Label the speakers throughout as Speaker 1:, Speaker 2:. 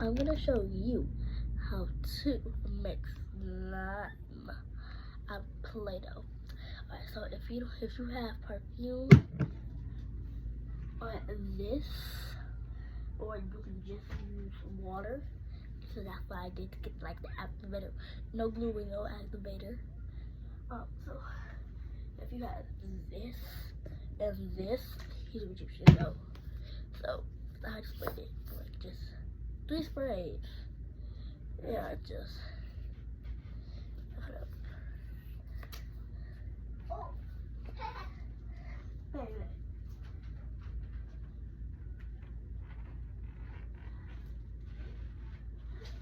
Speaker 1: I'm gonna show you how to mix slime out of Play-Doh. Alright, so if you have perfume or this, or you can just use water. So that's why I did to get like the activator. No glue, no activator. So if you have this and this, here's what you should know. So I sprayed it like just 3 sprays. Yeah, just put up. Oh, baby.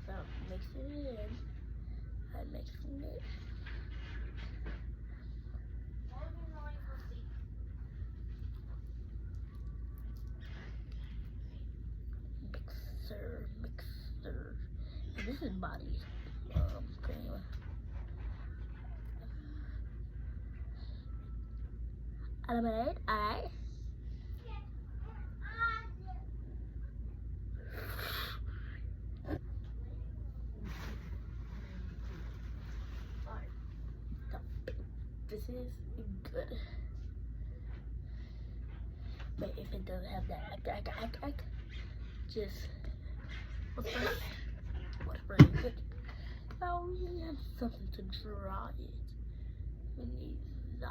Speaker 1: So mix it in. I'm mixing it. Mixer. And this is body. Okay, anyway. Alright. This is good. But if it doesn't have that just what's good. Now we have something to dry it. We need that.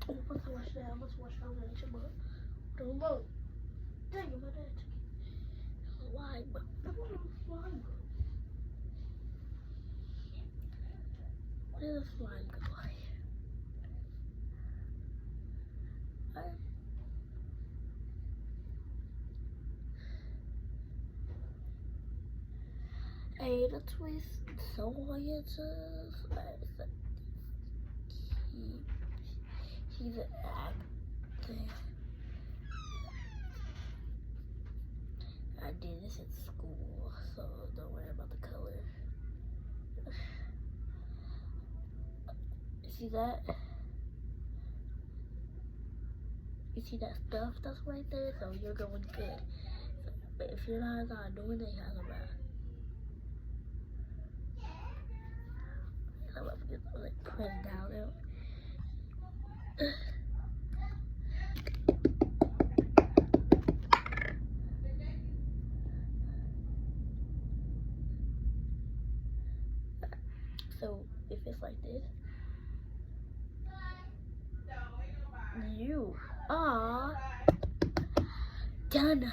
Speaker 1: Oh, let's wash that. Let's wash out that remote. The remote. Dang it, my dad took it. Why? But I want a slime go. Where does the slime go? I the twist so you just he's an acting. I did this in school, so don't worry about the color. See that? You see that stuff that's right there? So you're going good. But if you're not doing it, you're not bad. I'm about to get like press down there. So if it's like this, you are done.